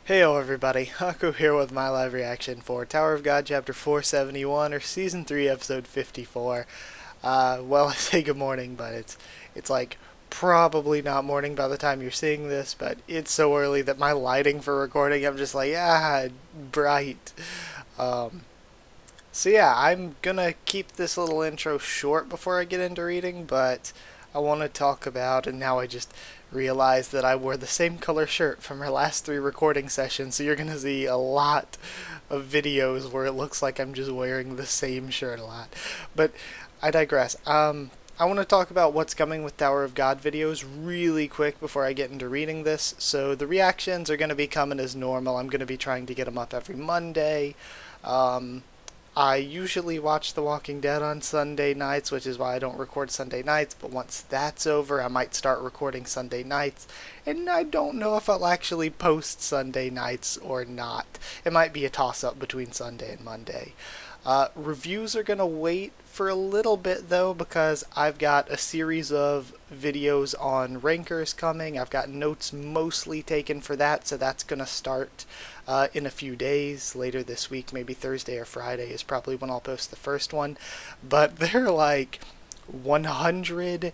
Heyo everybody, Haku here with my live reaction for Tower of God Chapter 471, or Season 3, Episode 54. Well, I say good morning, but it's like probably not morning by the time you're seeing this, but it's so early that my lighting for recording, I'm just like, bright. Um, so yeah, I'm gonna keep this little intro short before I get into reading, but I want to talk about, and now I just realized that I wore the same color shirt from our last three recording sessions, so you're gonna see a lot of videos where it looks like I'm just wearing the same shirt a lot. But I digress. I want to talk about what's coming with Tower of God videos really quick before I get into reading this. So the reactions are going to be coming as normal. I'm going to be trying to get them up every Monday. Um, I usually watch The Walking Dead on Sunday nights, which is why I don't record Sunday nights, but once that's over, I might start recording Sunday nights, and I don't know if I'll actually post Sunday nights or not. It might be a toss-up between Sunday and Monday. Reviews are going to wait for a little bit though, because I've got a series of videos on rankers coming. I've got notes mostly taken for that, so that's going to start in a few days, later this week, maybe Thursday or Friday is probably when I'll post the first one. But they're like 120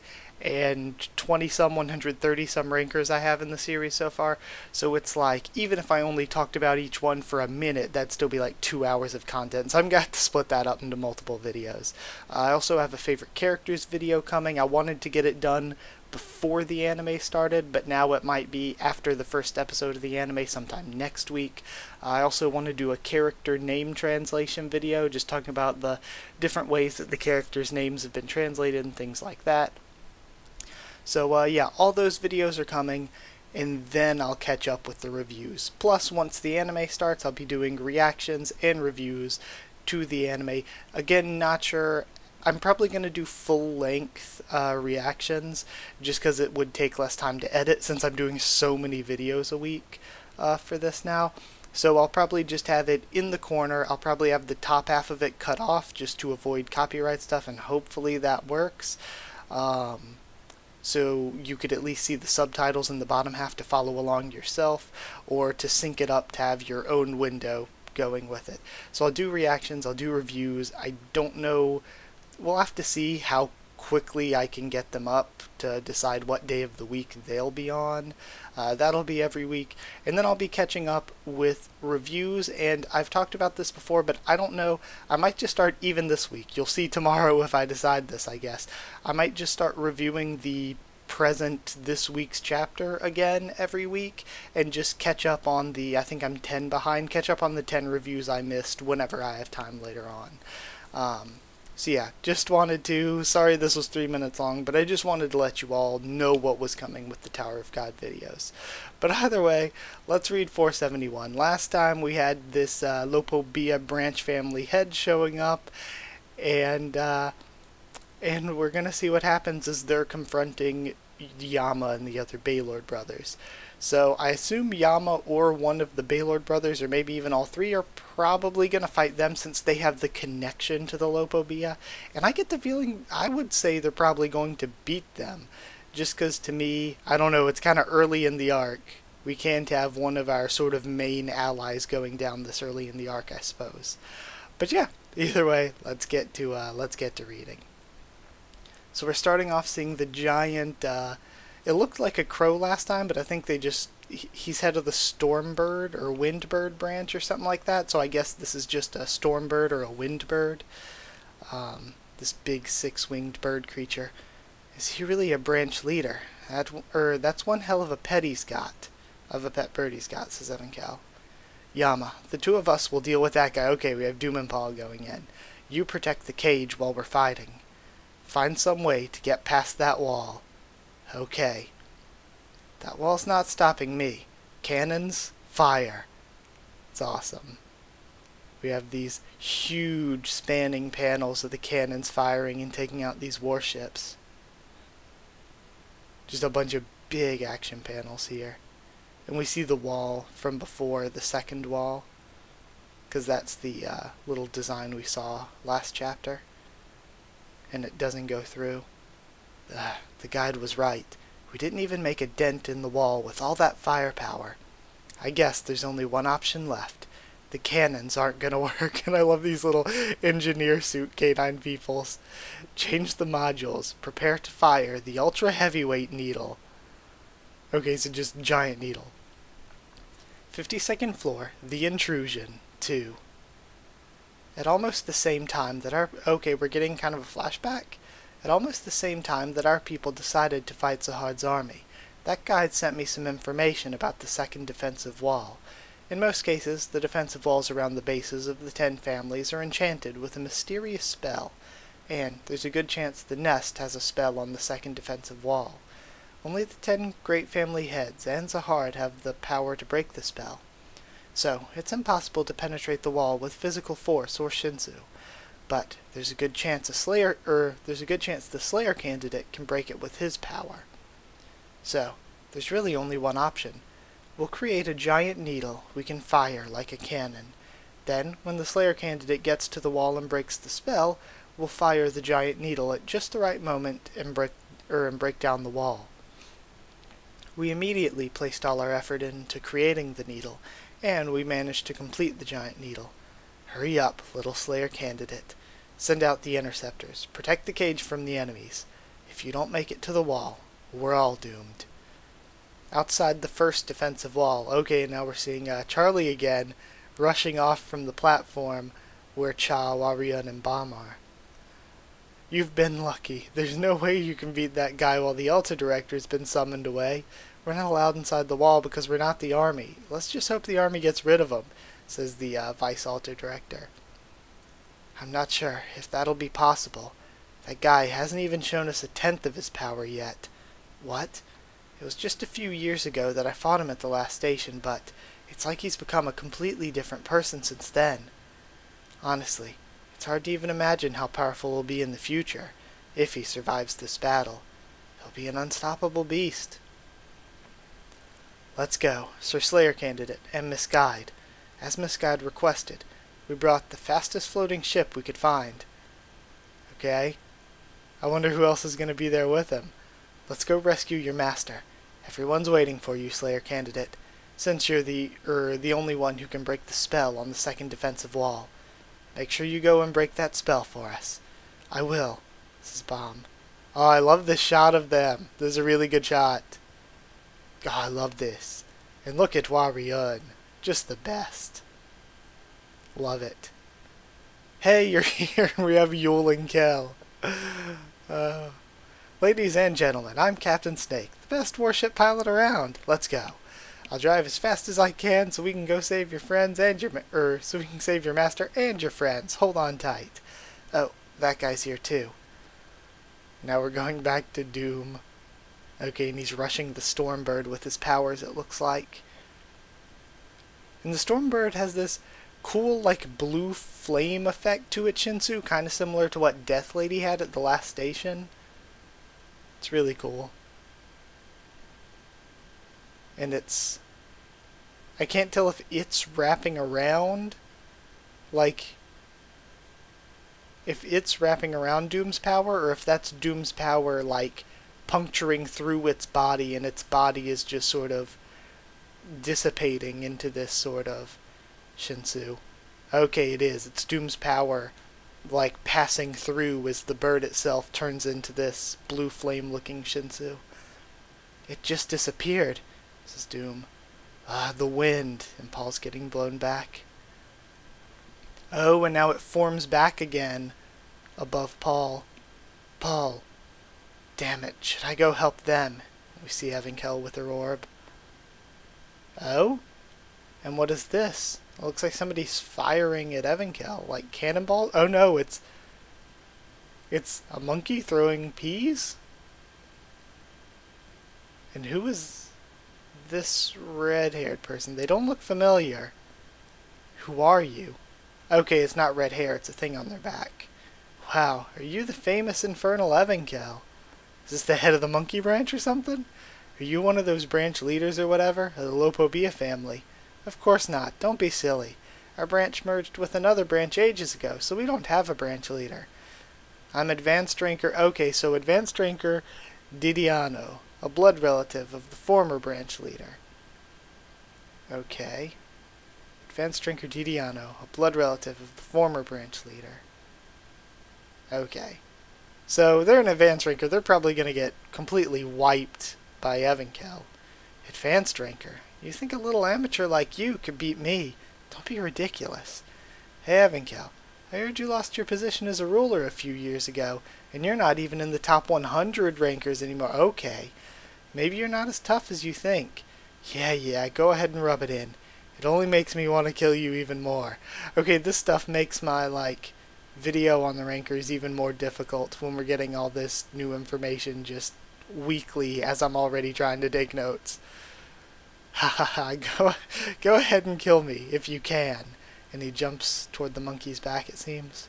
some, 130 some rankers I have in the series so far. So it's like, even if I only talked about each one for a minute, that'd still be like 2 hours of content. So I'm going to have to split that up into multiple videos. I also have a favorite characters video coming. I wanted to get it done before the anime started, but now it might be after the first episode of the anime sometime next week. I also want to do a character name translation video, just talking about the different ways that the characters' names have been translated and things like that. So yeah, all those videos are coming, and then I'll catch up with the reviews. Plus, once the anime starts, I'll be doing reactions and reviews to the anime. Again, not sure. I'm probably going to do full-length reactions, just because it would take less time to edit, since I'm doing so many videos a week for this now. So I'll probably just have it in the corner. I'll probably have the top half of it cut off, just to avoid copyright stuff, and hopefully that works. So you could at least see the subtitles in the bottom half to follow along yourself, or to sync it up to have your own window going with it. So I'll do reactions, I'll do reviews. I don't know, we'll have to see how quickly I can get them up to decide what day of the week they'll be on. That'll be every week. And then I'll be catching up with reviews, and I've talked about this before, but I don't know. I might just start even this week. You'll see tomorrow if I decide this, I guess. I might just start reviewing the present this week's chapter again every week, and just catch up on the, I think I'm 10 behind, catch up on the 10 reviews I missed whenever I have time later on. So yeah, just wanted to, sorry this was 3 minutes long, but I just wanted to let you all know what was coming with the Tower of God videos. But either way, let's read 471. Last time we had this Lopobia branch family head showing up, and we're gonna see what happens as they're confronting Yama and the other Baylord brothers. So I assume Yama or one of the Baylord brothers, or maybe even all three, are probably going to fight them, since they have the connection to the Lopobia. And I get the feeling, I would say they're probably going to beat them. Just because to me, I don't know, it's kind of early in the arc. We can't have one of our sort of main allies going down this early in the arc, I suppose. But yeah, either way, let's get to reading. So we're starting off seeing the giant, it looked like a crow last time, but I think he's head of the Stormbird or Windbird branch or something like that, so I guess this is just a Stormbird or a Windbird. This big six-winged bird creature. Is he really a branch leader? That's one hell of a pet he's got. Of a pet bird he's got, says Evan Cal. Yama, the two of us will deal with that guy. Okay, we have Doom and Paul going in. You protect the cage while we're fighting. Find some way to get past that wall. Okay. That wall's not stopping me. Cannons, fire. It's awesome. We have these huge spanning panels of the cannons firing and taking out these warships. Just a bunch of big action panels here. And we see the wall from before, the second wall, because that's the little design we saw last chapter. And it doesn't go through. The guide was right. We didn't even make a dent in the wall with all that firepower. I guess there's only one option left. The cannons aren't gonna work, and I love these little engineer suit canine peoples. Change the modules. Prepare to fire the ultra heavyweight needle. Okay, so just giant needle. 52nd floor, the intrusion, 2. At almost the same time that our... Okay, we're getting kind of a flashback. At almost the same time that our people decided to fight Zahard's army, that guide sent me some information about the second defensive wall. In most cases, the defensive walls around the bases of the 10 families are enchanted with a mysterious spell, and there's a good chance the nest has a spell on the second defensive wall. Only the 10 great family heads and Zahard have the power to break the spell. So, it's impossible to penetrate the wall with physical force or Shinsu. But there's a good chance the Slayer candidate can break it with his power. So, there's really only one option. We'll create a giant needle we can fire like a cannon. Then, when the Slayer candidate gets to the wall and breaks the spell, we'll fire the giant needle at just the right moment and break down the wall. We immediately placed all our effort into creating the needle, and we managed to complete the giant needle. Hurry up, little Slayer candidate. Send out the interceptors. Protect the cage from the enemies. If you don't make it to the wall, we're all doomed. Outside the first defensive wall. Okay, now we're seeing Charlie again, rushing off from the platform where Cha, Warrior, and Baam are. You've been lucky. There's no way you can beat that guy while the Alta Director's been summoned away. We're not allowed inside the wall because we're not the army. Let's just hope the army gets rid of him, says the Vice Alta Director. I'm not sure if that'll be possible. That guy hasn't even shown us a tenth of his power yet. What? It was just a few years ago that I fought him at the last station, but it's like he's become a completely different person since then. Honestly, it's hard to even imagine how powerful he'll be in the future, if he survives this battle. He'll be an unstoppable beast. Let's go, Sir Slayer Candidate and Miss Guide. As Miss Guide requested, we brought the fastest floating ship we could find. Okay? I wonder who else is going to be there with him. Let's go rescue your master. Everyone's waiting for you, Slayer Candidate, since you're the only one who can break the spell on the second defensive wall. Make sure you go and break that spell for us. I will, says Baam. Oh, I love this shot of them. This is a really good shot. God, I love this. And look at Warrior. Just the best. Love it. Hey, you're here. We have Yule and Kel. Ladies and gentlemen, I'm Captain Snake, the best warship pilot around. Let's go. I'll drive as fast as I can so we can go save your friends and so we can save your master and your friends. Hold on tight. Oh, that guy's here too. Now we're going back to Doom. Okay, and he's rushing the Stormbird with his powers, it looks like. And the Stormbird has this cool, like, blue flame effect to it, Shinsu, kind of similar to what Death Lady had at the last station. It's really cool. And it's... I can't tell if it's wrapping around, like... if it's wrapping around Doom's power, or if that's Doom's power, like, puncturing through its body, and its body is just sort of dissipating into this sort of Shinsu. Okay, it is. It's Doom's power, like, passing through as the bird itself turns into this blue flame-looking Shinsu. It just disappeared, says Doom. Ah, the wind. And Paul's getting blown back. Oh, and now it forms back again above Paul. Paul. Damn it, should I go help them? We see Evankel with her orb. Oh? And what is this? It looks like somebody's firing at Evankel, like cannonballs. Oh no, it's a monkey throwing peas? And who is this red-haired person? They don't look familiar. Who are you? Okay, it's not red hair, it's a thing on their back. Wow, are you the famous infernal Evankel? Is this the head of the monkey branch or something? Are you one of those branch leaders or whatever? Of the Lopobia family? Of course not. Don't be silly. Our branch merged with another branch ages ago, so we don't have a branch leader. I'm Advanced Ranker... Okay, so Advanced Ranker Didiano, a blood relative of the former branch leader. Okay. Advanced drinker Didiano, a blood relative of the former branch leader. Okay. So they're an advanced drinker. They're probably going to get completely wiped by Evankel. Advanced drinker? You think a little amateur like you could beat me? Don't be ridiculous. Hey, Evankel. I heard you lost your position as a ruler a few years ago, and you're not even in the top 100 rankers anymore. Okay. Maybe you're not as tough as you think. Yeah, go ahead and rub it in. It only makes me want to kill you even more. Okay, this stuff makes my, video on the rankers even more difficult when we're getting all this new information just weekly as I'm already trying to take notes. Ha ha ha, go ahead and kill me if you can. And he jumps toward the monkey's back, it seems.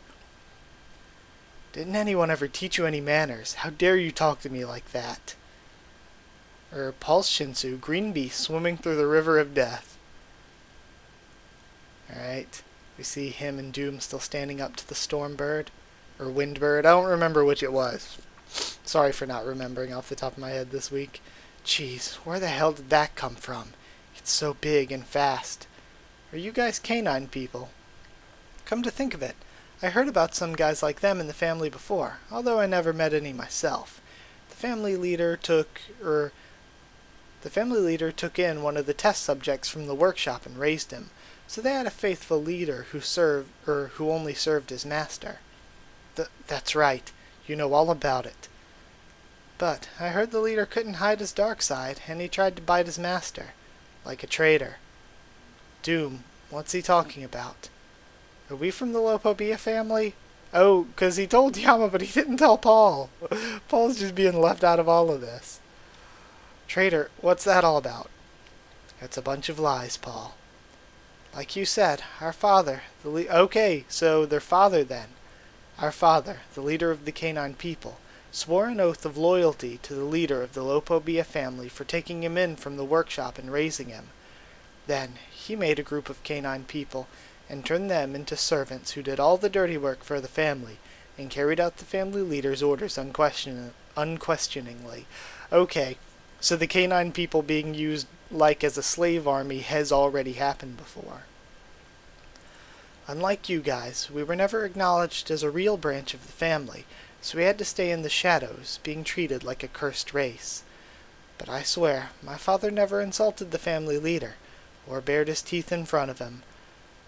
Didn't anyone ever teach you any manners? How dare you talk to me like that? Paul's Shinsu, green beast swimming through the river of death. Alright. We see him and Doom still standing up to the storm bird. Or wind bird. I don't remember which it was. Sorry for not remembering off the top of my head this week. Jeez, where the hell did that come from? It's so big and fast. Are you guys canine people? Come to think of it, I heard about some guys like them in the family before, although I never met any myself. The family leader took in one of the test subjects from the workshop and raised him. So they had a faithful leader who only served his master. That's right. You know all about it. But I heard the leader couldn't hide his dark side, and he tried to bite his master. Like a traitor. Doom, what's he talking about? Are we from the Lopobia family? Oh, 'cause he told Yama, but he didn't tell Paul. Paul's just being left out of all of this. Traitor, what's that all about? It's a bunch of lies, Paul. Like you said, our father, okay, so their father then. Our father, the leader of the canine people, swore an oath of loyalty to the leader of the Lopobia family for taking him in from the workshop and raising him. Then, he made a group of canine people and turned them into servants who did all the dirty work for the family and carried out the family leader's orders unquestioningly. Okay, so the canine people being used as a slave army has already happened before. Unlike you guys, we were never acknowledged as a real branch of the family, so we had to stay in the shadows, being treated like a cursed race. But I swear, my father never insulted the family leader, or bared his teeth in front of him.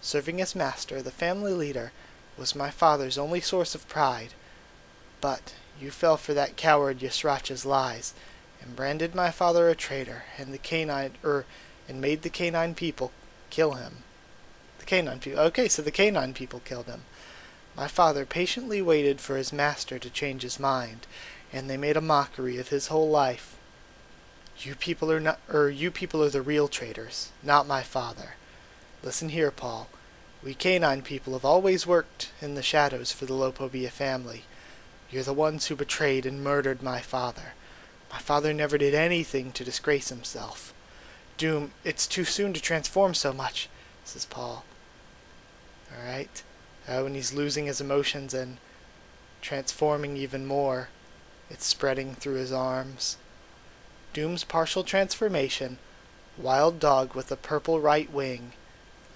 Serving as master, the family leader was my father's only source of pride. But you fell for that coward Yasracha's lies, and branded my father a traitor, and made the canine people kill him. Okay, so the canine people killed him. My father patiently waited for his master to change his mind, and they made a mockery of his whole life. You people are the real traitors, not my father. Listen here, Paul. We canine people have always worked in the shadows for the Lopobia family. You're the ones who betrayed and murdered my father. My father never did anything to disgrace himself. Doom, it's too soon to transform so much, says Paul. Alright. When he's losing his emotions and transforming even more, it's spreading through his arms. Doom's partial transformation. Wild dog with a purple right wing.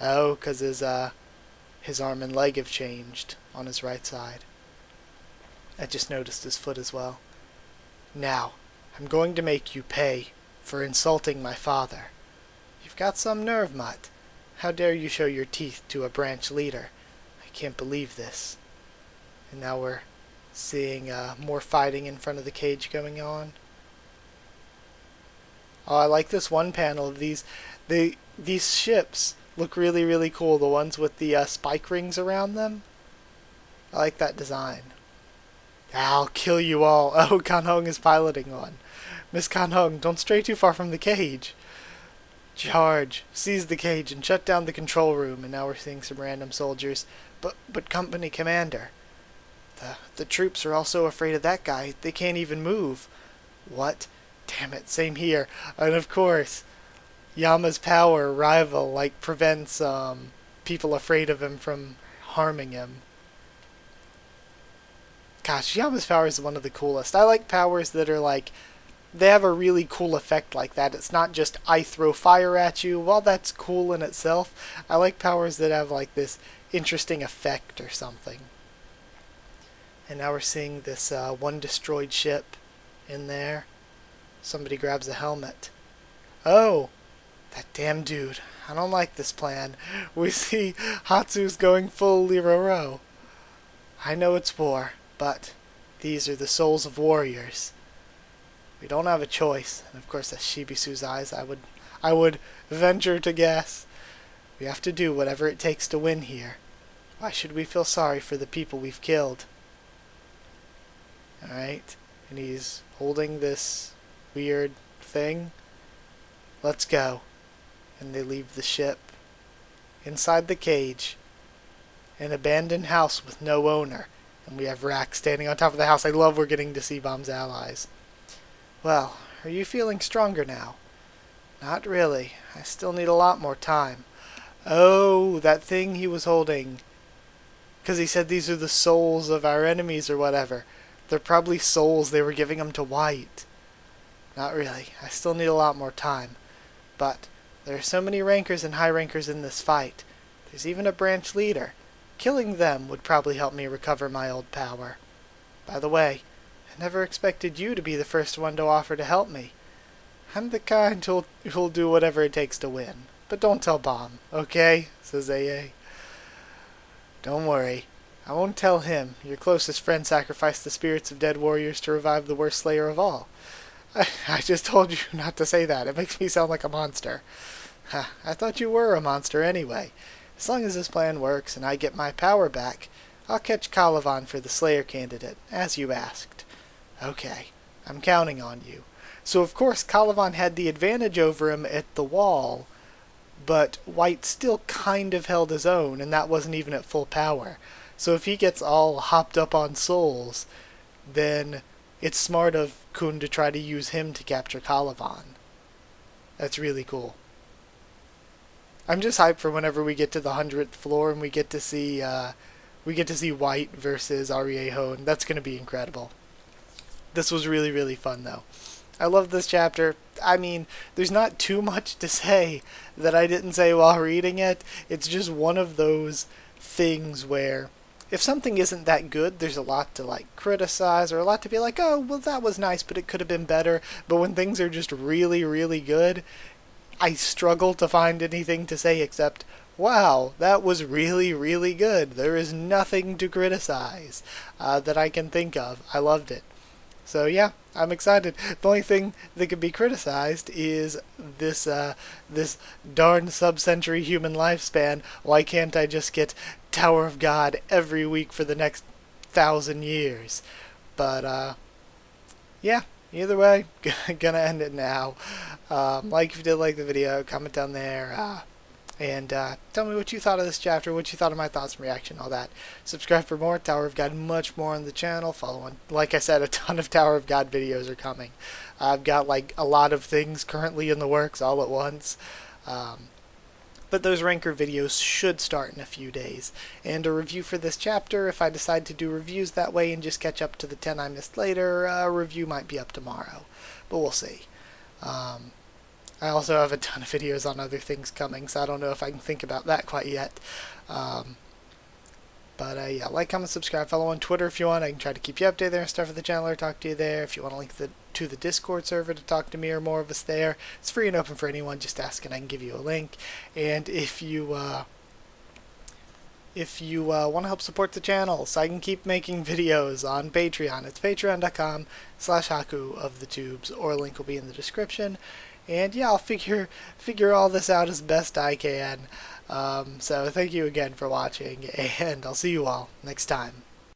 Oh, 'cause his arm and leg have changed on his right side. I just noticed his foot as well. Now, I'm going to make you pay for insulting my father. You've got some nerve, Mutt. How dare you show your teeth to a branch leader? I can't believe this. And now we're seeing more fighting in front of the cage going on. Oh, I like this one panel of these ships. Look really, really cool. The ones with the spike rings around them. I like that design. I'll kill you all. Oh, Kanhong is piloting one. Miss Kanhong, don't stray too far from the cage. Charge. Seize the cage and shut down the control room. And now we're seeing some random soldiers. But company commander. The troops are also afraid of that guy. They can't even move. What? Damn it, same here. And of course, Yama's power rival prevents people afraid of him from harming him. Gosh, Yama's power is one of the coolest. I like powers that are they have a really cool effect like that. It's not just I throw fire at you. While that's cool in itself, I like powers that have like this interesting effect or something. And now we're seeing this one destroyed ship in there. Somebody grabs a helmet. Oh, that damn dude. I don't like this plan. We see Hatsu's going full Liroro. I know it's war, but these are the souls of warriors. We don't have a choice. And of course, that's Shibisu's eyes. I would venture to guess. We have to do whatever it takes to win here. Why should we feel sorry for the people we've killed? Alright. And he's holding this weird thing. Let's go. And they leave the ship. Inside the cage, an abandoned house with no owner. And we have Rack standing on top of the house. I love we're getting to see Baam's allies. Well, are you feeling stronger now? Not really. I still need a lot more time. Oh, that thing he was holding. Because he said these are the souls of our enemies or whatever. They're probably souls they were giving them to White. Not really. I still need a lot more time. But there are so many rankers and high rankers in this fight. There's even a branch leader. Killing them would probably help me recover my old power. By the way, I never expected you to be the first one to offer to help me. I'm the kind who'll do whatever it takes to win. But don't tell Baam, okay? Says AA. Don't worry. I won't tell him. Your closest friend sacrificed the spirits of dead warriors to revive the worst slayer of all. I just told you not to say that. It makes me sound like a monster. I thought you were a monster anyway. As long as this plan works and I get my power back, I'll catch Calavan for the Slayer candidate, as you asked. Okay, I'm counting on you. So of course Calavan had the advantage over him at the wall, but White still kind of held his own, and that wasn't even at full power. So if he gets all hopped up on souls, then it's smart of Kun to try to use him to capture Calavan. That's really cool. I'm just hyped for whenever we get to the 100th floor and we get to see White versus Ariehone. That's going to be incredible. This was really, really fun though. I love this chapter. I mean, there's not too much to say that I didn't say while reading it. It's just one of those things where if something isn't that good, there's a lot to like criticize or a lot to be like, oh, well that was nice, but it could have been better. But when things are just really, really good, I struggle to find anything to say except, wow, that was really, really good. There is nothing to criticize that I can think of. I loved it. So yeah, I'm excited. The only thing that could be criticized is this darn sub-century human lifespan. Why can't I just get Tower of God every week for the next 1,000 years? But yeah, either way, gonna end it now. Like if you did like the video, comment down there. And tell me what you thought of this chapter, what you thought of my thoughts and reaction, all that. Subscribe for more. Tower of God, much more on the channel. Follow on. Like I said, a ton of Tower of God videos are coming. I've got like a lot of things currently in the works all at once. But those ranker videos should start in a few days. And a review for this chapter, if I decide to do reviews that way and just catch up to the 10 I missed later, a review might be up tomorrow. But we'll see. I also have a ton of videos on other things coming, so I don't know if I can think about that quite yet. But yeah, like, comment, subscribe, follow on Twitter if you want. I can try to keep you updated there and stuff with the channel or talk to you there. If you want to link to the Discord server to talk to me or more of us there, it's free and open for anyone. Just ask and I can give you a link. And if you want to help support the channel so I can keep making videos on Patreon, it's patreon.com/Haku of the tubes, or a link will be in the description. And yeah, I'll figure all this out as best I can. So thank you again for watching, and I'll see you all next time.